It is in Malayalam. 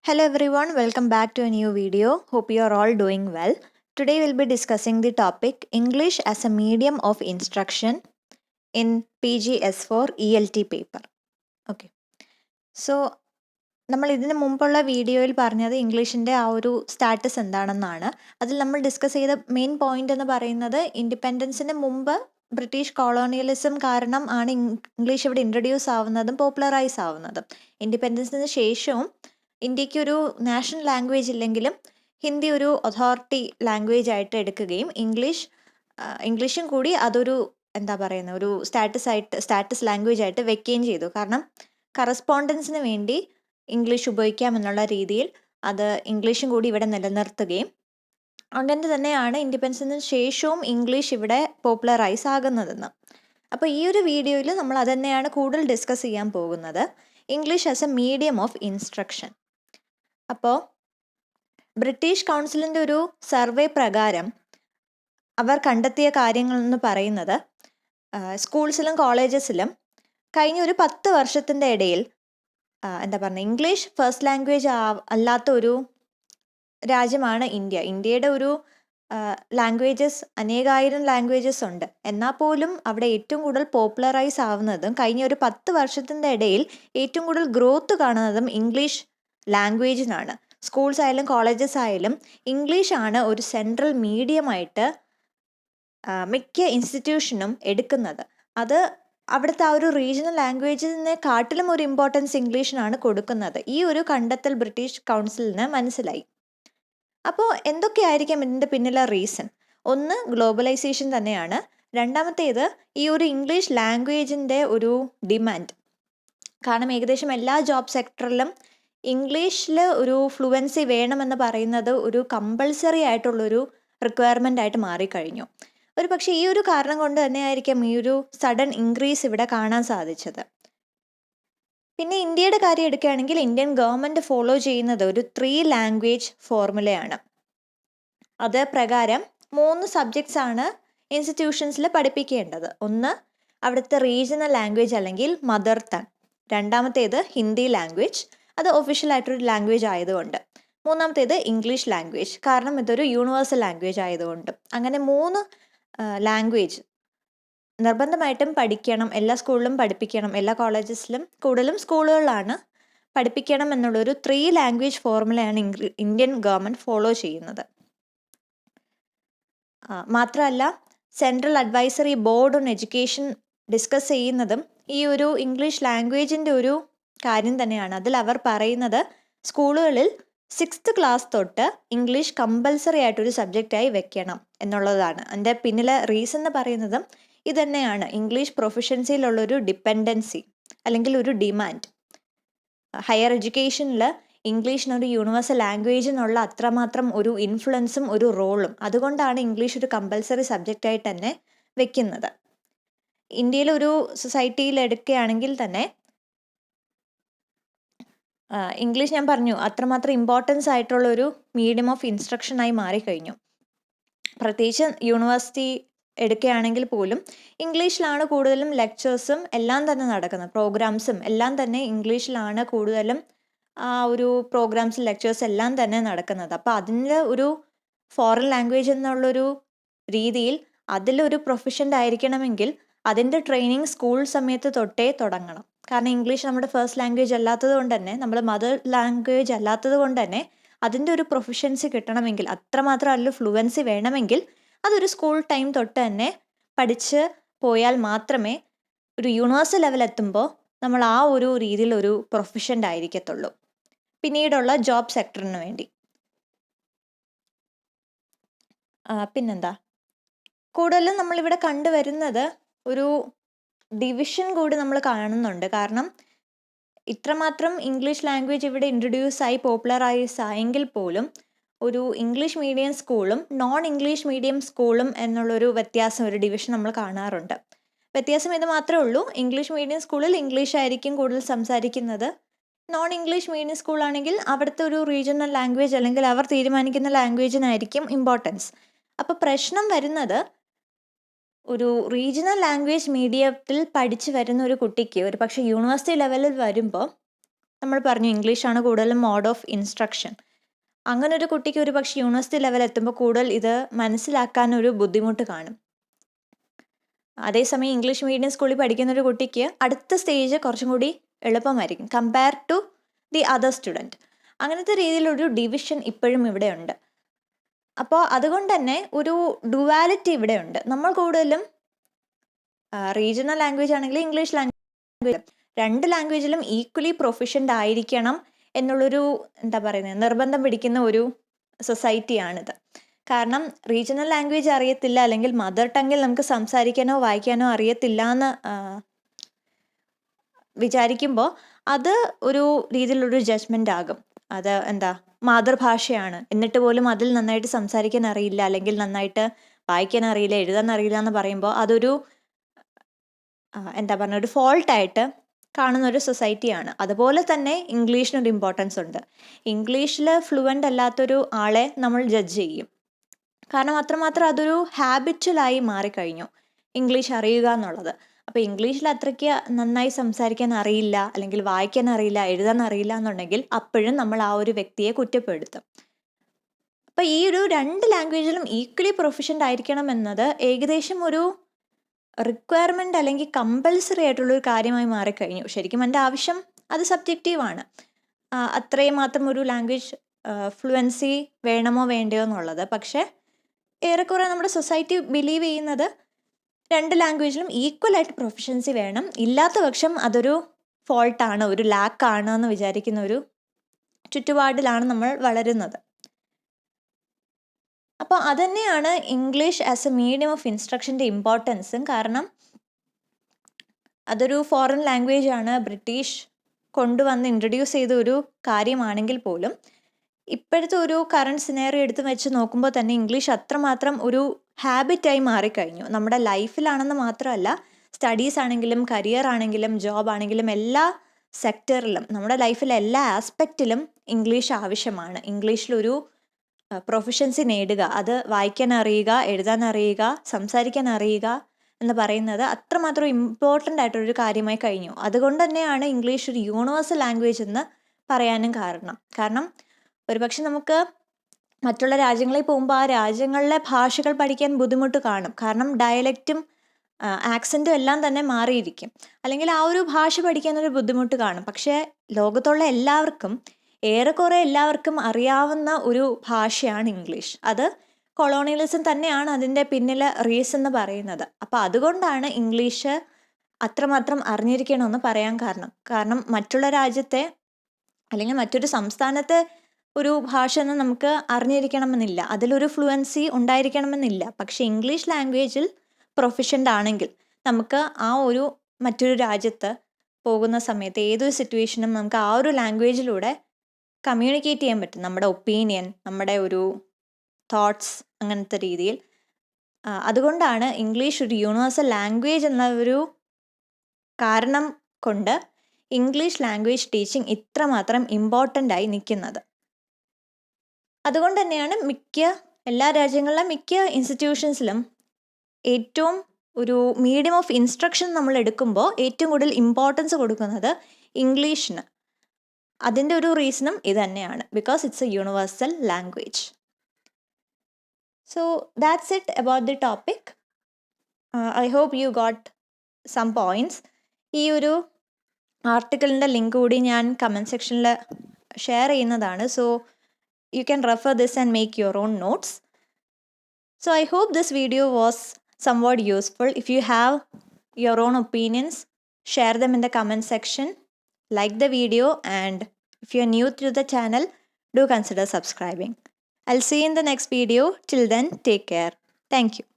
Hello everyone, welcome back to a new video. Hope you are all doing well. Today we'll be discussing the topic English as a medium of instruction in PGS4 ELT paper. Okay. So നമ്മൾ ഇതിന് മുമ്പുള്ള വീഡിയോയിൽ പറഞ്ഞത് ഇംഗ്ലീഷിൻ്റെ ആ ഒരു സ്റ്റാറ്റസ് എന്താണെന്നാണ്. അതിൽ നമ്മൾ ഡിസ്കസ് ചെയ്ത മെയിൻ പോയിന്റ് എന്ന് പറയുന്നത് ഇൻഡിപെൻഡൻസിന് മുമ്പ് ബ്രിട്ടീഷ് കോളോണിയലിസം കാരണം ആണ് ഇംഗ്ലീഷ് ഇവിടെ ഇൻട്രൊഡ്യൂസ് ആവുന്നതും പോപ്പുലറൈസ് ആവുന്നതും. ഇൻഡിപെൻഡൻസിന് ശേഷവും ഇന്ത്യക്ക് ഒരു നാഷണൽ ലാംഗ്വേജ് ഇല്ലെങ്കിലും ഹിന്ദി ഒരു അതോറിറ്റി ലാംഗ്വേജ് ആയിട്ട് എടുക്കുകയും ഇംഗ്ലീഷും കൂടി അതൊരു എന്താ പറയുന്ന ഒരു സ്റ്റാറ്റസ് ലാംഗ്വേജ് ആയിട്ട് വെക്കുകയും ചെയ്തു. കാരണം കറസ്പോണ്ടൻസിന് വേണ്ടി ഇംഗ്ലീഷ് ഉപയോഗിക്കാമെന്നുള്ള രീതിയിൽ അത് ഇംഗ്ലീഷും കൂടി ഇവിടെ നിലനിർത്തുകയും അങ്ങനെ തന്നെയാണ് ഇൻഡിപെൻഡൻസിന് ശേഷവും ഇംഗ്ലീഷ് ഇവിടെ പോപ്പുലറൈസ് ആകുന്നതെന്ന്. അപ്പോൾ ഈ ഒരു വീഡിയോയിൽ നമ്മൾ അത് തന്നെയാണ് കൂടുതൽ ഡിസ്കസ് ചെയ്യാൻ പോകുന്നത്, English as a medium of instruction. അപ്പോൾ ബ്രിട്ടീഷ് കൗൺസിലിൻ്റെ ഒരു സർവേ പ്രകാരം അവർ കണ്ടെത്തിയ കാര്യങ്ങളെന്ന് പറയുന്നത് സ്കൂൾസിലും കോളേജസിലും കഴിഞ്ഞ ഒരു 10 വർഷത്തിൻ്റെ ഇടയിൽ എന്താ പറയുക, ഇംഗ്ലീഷ് ഫസ്റ്റ് ലാംഗ്വേജ് അല്ലാത്ത ഒരു രാജ്യമാണ് ഇന്ത്യ. ഇന്ത്യയുടെ ഒരു ലാംഗ്വേജസ് അനേകായിരം ലാംഗ്വേജസ് ഉണ്ട്. എന്നാൽ പോലും അവിടെ ഏറ്റവും കൂടുതൽ പോപ്പുലറൈസ് ആവുന്നതും കഴിഞ്ഞ ഒരു 10 വർഷത്തിൻ്റെ ഇടയിൽ ഏറ്റവും കൂടുതൽ ഗ്രോത്ത് കാണുന്നതും ഇംഗ്ലീഷ് ലാംഗ്വേജിനാണ്. സ്കൂൾസ് ആയാലും കോളേജസ് ആയാലും ഇംഗ്ലീഷാണ് ഒരു സെൻട്രൽ മീഡിയമായിട്ട് മിക്ക ഇൻസ്റ്റിറ്റ്യൂഷനും എടുക്കുന്നത്. അത് അവിടുത്തെ ആ ഒരു റീജിയണൽ ലാംഗ്വേജിനെ കാട്ടിലും ഒരു ഇമ്പോർട്ടൻസ് ഇംഗ്ലീഷിനാണ് കൊടുക്കുന്നത്. ഈ ഒരു കണ്ടെത്തൽ ബ്രിട്ടീഷ് കൗൺസിലിന് മനസ്സിലായി. അപ്പോൾ എന്തൊക്കെയായിരിക്കാം ഇതിൻ്റെ പിന്നിലെ റീസൺ? ഒന്ന്, ഗ്ലോബലൈസേഷൻ തന്നെയാണ്. രണ്ടാമത്തേത് ഈ ഒരു ഇംഗ്ലീഷ് ലാംഗ്വേജിൻ്റെ ഒരു ഡിമാൻഡ്. കാരണം ഏകദേശം എല്ലാ ജോബ് സെക്ടറിലും ഇംഗ്ലീഷിൽ ഒരു ഫ്ലുവൻസി വേണമെന്ന് പറയുന്നത് ഒരു കമ്പൾസറി ആയിട്ടുള്ളൊരു റിക്വയർമെൻ്റ് ആയിട്ട് മാറിക്കഴിഞ്ഞു. ഒരു പക്ഷേ ഈ ഒരു കാരണം കൊണ്ട് തന്നെയായിരിക്കാം ഈ ഒരു സഡൻ ഇൻക്രീസ് ഇവിടെ കാണാൻ സാധിച്ചത്. പിന്നെ ഇന്ത്യയുടെ കാര്യം എടുക്കുകയാണെങ്കിൽ ഇന്ത്യൻ ഗവൺമെൻറ് ഫോളോ ചെയ്യുന്നത് ഒരു 3 ലാംഗ്വേജ് ഫോർമുലയാണ്. അത് പ്രകാരം 3 സബ്ജക്ട്സ് ആണ് ഇൻസ്റ്റിറ്റ്യൂഷൻസിൽ പഠിപ്പിക്കേണ്ടത്. ഒന്ന്, അവിടുത്തെ റീജിയണൽ ലാംഗ്വേജ് അല്ലെങ്കിൽ മദർ ടങ്. രണ്ടാമത്തേത് ഹിന്ദി ലാംഗ്വേജ്, അത് ഒഫീഷ്യൽ ആയിട്ടൊരു ലാംഗ്വേജ് ആയതുകൊണ്ട്. മൂന്നാമത്തേത് ഇംഗ്ലീഷ് ലാംഗ്വേജ്, കാരണം ഇതൊരു യൂണിവേഴ്സൽ ലാംഗ്വേജ് ആയതുകൊണ്ട്. അങ്ങനെ 3 ലാംഗ്വേജ് നിർബന്ധമായിട്ടും പഠിക്കണം, എല്ലാ സ്കൂളിലും പഠിപ്പിക്കണം, എല്ലാ കോളേജസിലും കൂടുതലും സ്കൂളുകളിലാണ് പഠിപ്പിക്കണം എന്നുള്ളൊരു 3 ലാംഗ്വേജ് ഫോർമുലയാണ് ഇന്ത്യൻ ഗവൺമെൻറ് ഫോളോ ചെയ്യുന്നത്. മാത്രമല്ല central advisory board on education discuss ചെയ്യുന്നതും ഈ ഒരു ഇംഗ്ലീഷ് ലാംഗ്വേജിൻ്റെ ഒരു കാര്യം തന്നെയാണ്. അതിൽ അവർ പറയുന്നത് സ്കൂളുകളിൽ 6th ക്ലാസ് തൊട്ട് ഇംഗ്ലീഷ് കമ്പൽസറി ആയിട്ടൊരു സബ്ജക്റ്റായി വെക്കണം എന്നുള്ളതാണ്. അതിൻ്റെ പിന്നിലെ റീസൺ എന്ന് പറയുന്നത് ഇതുതന്നെയാണ്, ഇംഗ്ലീഷ് പ്രൊഫഷൻസിയിലുള്ളൊരു ഡിപ്പെൻഡൻസി അല്ലെങ്കിൽ ഒരു ഡിമാൻഡ്. ഹയർ എഡ്യൂക്കേഷനിൽ ഇംഗ്ലീഷിനൊരു യൂണിവേഴ്സൽ ലാംഗ്വേജ് എന്നുള്ള അത്രമാത്രം ഒരു ഇൻഫ്ലുവൻസും ഒരു റോളും, അതുകൊണ്ടാണ് ഇംഗ്ലീഷ് ഒരു കമ്പൽസറി സബ്ജക്റ്റായിട്ട് തന്നെ വെക്കുന്നത്. ഇന്ത്യയിലൊരു സൊസൈറ്റിയിൽ എടുക്കുകയാണെങ്കിൽ തന്നെ ഇംഗ്ലീഷ് ഞാൻ പറഞ്ഞു അത്രമാത്രം ഇമ്പോർട്ടൻസ് ആയിട്ടുള്ളൊരു മീഡിയം ഓഫ് ഇൻസ്ട്രക്ഷനായി മാറിക്കഴിഞ്ഞു. പ്രത്യേകിച്ച് യൂണിവേഴ്സിറ്റി എടുക്കുകയാണെങ്കിൽ പോലും ഇംഗ്ലീഷിലാണ് കൂടുതലും ലെക്ചേഴ്സും എല്ലാം തന്നെ നടക്കുന്നത്. പ്രോഗ്രാംസും എല്ലാം തന്നെ ഇംഗ്ലീഷിലാണ് കൂടുതലും ആ ഒരു പ്രോഗ്രാംസ് ലെക്ചേഴ്സ് എല്ലാം തന്നെ നടക്കുന്നത്. അപ്പോൾ അതിൻ്റെ ഒരു ഫോറിൻ ലാംഗ്വേജ് എന്നുള്ളൊരു രീതിയിൽ അതിലൊരു പ്രൊഫഷൻ്റ് ആയിരിക്കണമെങ്കിൽ അതിൻ്റെ ട്രെയിനിങ് സ്കൂൾ സമയത്ത് തൊട്ടേ തുടങ്ങണം. കാരണം ഇംഗ്ലീഷ് നമ്മുടെ ഫസ്റ്റ് ലാംഗ്വേജ് അല്ലാത്തത് കൊണ്ട് തന്നെ, നമ്മുടെ മദർ ലാംഗ്വേജ് അല്ലാത്തത് കൊണ്ട് തന്നെ അതിൻ്റെ ഒരു പ്രൊഫഷൻസി കിട്ടണമെങ്കിൽ, അത്രമാത്രം അതിൽ ഫ്ലുവൻസി വേണമെങ്കിൽ അതൊരു സ്കൂൾ ടൈം തൊട്ട് തന്നെ പഠിച്ച് പോയാൽ മാത്രമേ ഒരു യൂണിവേഴ്സൽ ലെവൽ എത്തുമ്പോൾ നമ്മൾ ആ ഒരു രീതിയിൽ ഒരു പ്രൊഫഷൻ്റ് ആയിരിക്കത്തുള്ളൂ പിന്നീടുള്ള ജോബ് സെക്ടറിന് വേണ്ടി. പിന്നെന്താ, കൂടുതലും നമ്മളിവിടെ കണ്ടുവരുന്നത് ഒരു ഡിവിഷൻ കൂടി നമ്മൾ കാണുന്നുണ്ട്. കാരണം ഇത്രമാത്രം ഇംഗ്ലീഷ് ലാംഗ്വേജ് ഇവിടെ ഇൻട്രൊഡ്യൂസ് ആയി പോപ്പുലറൈസ് ആയെങ്കിൽ പോലും ഒരു ഇംഗ്ലീഷ് മീഡിയം സ്കൂളും നോൺ ഇംഗ്ലീഷ് മീഡിയം സ്കൂളും എന്നുള്ളൊരു വ്യത്യാസം, ഒരു ഡിവിഷൻ നമ്മൾ കാണാറുണ്ട്. വ്യത്യാസം ഇത് മാത്രമേ ഉള്ളൂ, ഇംഗ്ലീഷ് മീഡിയം സ്കൂളിൽ ഇംഗ്ലീഷ് ആയിരിക്കും കൂടുതൽ സംസാരിക്കുന്നത്. നോൺ ഇംഗ്ലീഷ് മീഡിയം സ്കൂളാണെങ്കിൽ അവിടുത്തെ ഒരു റീജിയണൽ ലാംഗ്വേജ് അല്ലെങ്കിൽ അവർ തീരുമാനിക്കുന്ന ലാംഗ്വേജിനായിരിക്കും ഇമ്പോർട്ടൻസ്. അപ്പോൾ പ്രശ്നം വരുന്നത് ഒരു റീജിയണൽ ലാംഗ്വേജ് മീഡിയത്തിൽ പഠിച്ചു വരുന്ന ഒരു കുട്ടിക്ക് ഒരു പക്ഷേ യൂണിവേഴ്സിറ്റി ലെവലിൽ വരുമ്പോൾ നമ്മൾ പറഞ്ഞു ഇംഗ്ലീഷാണ് കൂടുതലും മോഡ് ഓഫ് ഇൻസ്ട്രക്ഷൻ. അങ്ങനെ ഒരു കുട്ടിക്ക് ഒരു പക്ഷേ യൂണിവേഴ്സിറ്റി ലെവൽ എത്തുമ്പോൾ കൂടുതൽ ഇത് മനസ്സിലാക്കാൻ ഒരു ബുദ്ധിമുട്ട് കാണും. അതേസമയം ഇംഗ്ലീഷ് മീഡിയം സ്കൂളിൽ പഠിക്കുന്ന ഒരു കുട്ടിക്ക് അടുത്ത സ്റ്റേജ് കുറച്ചും കൂടി എളുപ്പമായിരിക്കും compare to the other student. അങ്ങനത്തെ രീതിയിലൊരു ഡിവിഷൻ ഇപ്പോഴും ഇവിടെ ഉണ്ട്. അപ്പോൾ അതുകൊണ്ട് തന്നെ ഒരു ഡുവാലിറ്റി ഇവിടെ ഉണ്ട്. നമ്മൾ കൂടുതലും റീജിയണൽ ലാംഗ്വേജ് ആണെങ്കിൽ ഇംഗ്ലീഷ് ലാംഗ്വേജ്, രണ്ട് ലാംഗ്വേജിലും ഈക്വലി പ്രൊഫിഷ്യൻ്റ് ആയിരിക്കണം എന്നുള്ളൊരു എന്താ പറയുന്നത് നിർബന്ധം പിടിക്കുന്ന ഒരു സൊസൈറ്റിയാണിത്. കാരണം റീജിയണൽ ലാംഗ്വേജ് അറിയത്തില്ല അല്ലെങ്കിൽ മദർ ടങ്ങിൽ നമുക്ക് സംസാരിക്കാനോ വായിക്കാനോ അറിയത്തില്ല എന്ന് വിചാരിക്കുമ്പോൾ അത് ഒരു രീതിയിലൊരു ജഡ്ജ്മെൻ്റ് ആകും. അത് എന്താ മാതൃഭാഷയാണ് എന്നിട്ട് പോലും അതിൽ നന്നായിട്ട് സംസാരിക്കാൻ അറിയില്ല അല്ലെങ്കിൽ നന്നായിട്ട് വായിക്കാൻ അറിയില്ല എഴുതാൻ അറിയില്ല എന്ന് പറയുമ്പോൾ അതൊരു എന്താ പറയുക ഒരു ഫോൾട്ടായിട്ട് കാണുന്ന ഒരു സൊസൈറ്റിയാണ്. അതുപോലെ തന്നെ ഇംഗ്ലീഷിനൊരു ഇമ്പോർട്ടൻസ് ഉണ്ട്. ഇംഗ്ലീഷിൽ ഫ്ലുവൻ്റ് അല്ലാത്തൊരു ആളെ നമ്മൾ ജഡ്ജ് ചെയ്യും. കാരണം അത്രമാത്രം അതൊരു ഹാബിച്വലായി മാറിക്കഴിഞ്ഞു ഇംഗ്ലീഷ് അറിയുക എന്നുള്ളത്. അപ്പോൾ ഇംഗ്ലീഷിൽ അത്രയ്ക്ക് നന്നായി സംസാരിക്കാൻ അറിയില്ല അല്ലെങ്കിൽ വായിക്കാൻ അറിയില്ല എഴുതാൻ അറിയില്ല എന്നുണ്ടെങ്കിൽ അപ്പോഴും നമ്മൾ ആ ഒരു വ്യക്തിയെ കുറ്റപ്പെടുത്തും. അപ്പോൾ ഈ ഒരു രണ്ട് ലാംഗ്വേജിലും ഈക്വലി പ്രൊഫിഷ്യൻ്റ് ആയിരിക്കണം എന്നത് ഏകദേശം ഒരു റിക്വയർമെൻ്റ് അല്ലെങ്കിൽ കമ്പൽസറി ആയിട്ടുള്ളൊരു കാര്യമായി മാറിക്കഴിഞ്ഞു. ശരിക്കും എൻ്റെ ആവശ്യം അത് സബ്ജക്റ്റീവാണ്. അത്രയും മാത്രം ഒരു ലാംഗ്വേജ് ഫ്ലുവൻസി വേണമോ വേണ്ടയോ എന്നുള്ളത്. പക്ഷേ ഏറെക്കുറെ നമ്മുടെ സൊസൈറ്റി ബിലീവ് ചെയ്യുന്നത് രണ്ട് ലാംഗ്വേജിലും ഈക്വലായിട്ട് പ്രൊഫിഷ്യൻസി വേണം. ഇല്ലാത്ത പക്ഷം അതൊരു ഫോൾട്ടാണ്, ഒരു ലാക്കാണ് എന്ന് വിചാരിക്കുന്ന ഒരു ചുറ്റുപാടിലാണ് നമ്മൾ വളരുന്നത്. അപ്പോൾ അതുതന്നെയാണ് English as a medium of ഇൻസ്ട്രക്ഷൻ്റെ ഇമ്പോർട്ടൻസും. കാരണം അതൊരു ഫോറിൻ ലാംഗ്വേജ് ആണ്, ബ്രിട്ടീഷ് കൊണ്ടുവന്ന് ഇൻട്രൊഡ്യൂസ് ചെയ്ത ഒരു കാര്യമാണെങ്കിൽ പോലും ഇപ്പോഴത്തെ ഒരു കറണ്ട് സിനാറിയോ എടുത്ത് വെച്ച് നോക്കുമ്പോൾ തന്നെ ഇംഗ്ലീഷ് അത്രമാത്രം ഒരു ഹാബിറ്റായി മാറിക്കഴിഞ്ഞു. നമ്മുടെ ലൈഫിലാണെന്ന് മാത്രമല്ല, സ്റ്റഡീസ് ആണെങ്കിലും കരിയർ ആണെങ്കിലും ജോബ് ആണെങ്കിലും എല്ലാ സെക്ടറിലും നമ്മുടെ ലൈഫിലെ എല്ലാ ആസ്പെക്റ്റിലും ഇംഗ്ലീഷ് ആവശ്യമാണ്. ഇംഗ്ലീഷിലൊരു പ്രൊഫിഷ്യൻസി നേടുക, അത് വായിക്കാൻ അറിയുക, എഴുതാൻ അറിയുക, സംസാരിക്കാൻ അറിയുക എന്ന് പറയുന്നത് അത്രമാത്രം ഇമ്പോർട്ടൻ്റ് ആയിട്ടൊരു കാര്യമായി കഴിഞ്ഞു. അതുകൊണ്ട് തന്നെയാണ് ഇംഗ്ലീഷ് ഒരു യൂണിവേഴ്സൽ ലാംഗ്വേജ് എന്ന് പറയാനും കാരണം ഒരുപക്ഷെ നമുക്ക് മറ്റുള്ള രാജ്യങ്ങളിൽ പോകുമ്പോൾ ആ രാജ്യങ്ങളിലെ ഭാഷകൾ പഠിക്കാൻ ബുദ്ധിമുട്ട് കാണും. കാരണം ഡയലക്റ്റും ആക്സൻറ്റും എല്ലാം തന്നെ മാറിയിരിക്കും. അല്ലെങ്കിൽ ആ ഒരു ഭാഷ പഠിക്കാനൊരു ബുദ്ധിമുട്ട് കാണും. പക്ഷേ ലോകത്തുള്ള ഏറെക്കുറെ എല്ലാവർക്കും അറിയാവുന്ന ഒരു ഭാഷയാണ് ഇംഗ്ലീഷ്. അത് കൊളോണിയലിസം തന്നെയാണ് അതിൻ്റെ പിന്നിലെ റീസൺ എന്ന് പറയുന്നത്. അപ്പോൾ അതുകൊണ്ടാണ് ഇംഗ്ലീഷ് അത്രമാത്രം അറിഞ്ഞിരിക്കണമെന്ന് പറയാൻ കാരണം മറ്റുള്ള രാജ്യത്തെ അല്ലെങ്കിൽ മറ്റൊരു സംസ്ഥാനത്തെ ഒരു ഭാഷ ഒന്നും നമുക്ക് അറിഞ്ഞിരിക്കണമെന്നില്ല, അതിലൊരു ഫ്ലുവൻസി ഉണ്ടായിരിക്കണമെന്നില്ല. പക്ഷേ ഇംഗ്ലീഷ് ലാംഗ്വേജിൽ പ്രൊഫിഷ്യൻ്റ് ആണെങ്കിൽ നമുക്ക് ആ ഒരു മറ്റൊരു രാജ്യത്ത് പോകുന്ന സമയത്ത് ഏതൊരു സിറ്റുവേഷനും നമുക്ക് ആ ഒരു ലാംഗ്വേജിലൂടെ കമ്മ്യൂണിക്കേറ്റ് ചെയ്യാൻ പറ്റും. നമ്മുടെ ഒപ്പീനിയൻ, നമ്മുടെ ഒരു തോട്ട്സ്, അങ്ങനത്തെ രീതിയിൽ. അതുകൊണ്ടാണ് ഇംഗ്ലീഷ് ഒരു യൂണിവേഴ്സൽ ലാംഗ്വേജ് എന്ന ഒരു കാരണം കൊണ്ട് ഇംഗ്ലീഷ് ലാംഗ്വേജ് ടീച്ചിങ് ഇത്രമാത്രം ഇമ്പോർട്ടൻ്റ് ആയി നിൽക്കുന്നത്. അതുകൊണ്ട് തന്നെയാണ് എല്ലാ രാജ്യങ്ങളിലെ മിക്ക ഇൻസ്റ്റിറ്റ്യൂഷൻസിലും ഏറ്റവും ഒരു മീഡിയം ഓഫ് ഇൻസ്ട്രക്ഷൻ നമ്മൾ എടുക്കുമ്പോൾ ഏറ്റവും കൂടുതൽ ഇമ്പോർട്ടൻസ് കൊടുക്കുന്നത് ഇംഗ്ലീഷിന്. അതിൻ്റെ ഒരു റീസണും ഇത് തന്നെയാണ്, because it's a universal language. So that's it about the topic. I hope you got some points. ഈ ഒരു ആർട്ടിക്കിളിൻ്റെ ലിങ്ക് കൂടി ഞാൻ കമൻറ്റ് സെക്ഷനിൽ ഷെയർ ചെയ്യുന്നതാണ്. So you can refer this and make your own notes. So I hope this video was somewhat useful. If you have your own opinions, share them in the comment section. Like the video, and if you are new to the channel, do consider subscribing. I'll see you in the next video. Till then, take care. Thank you.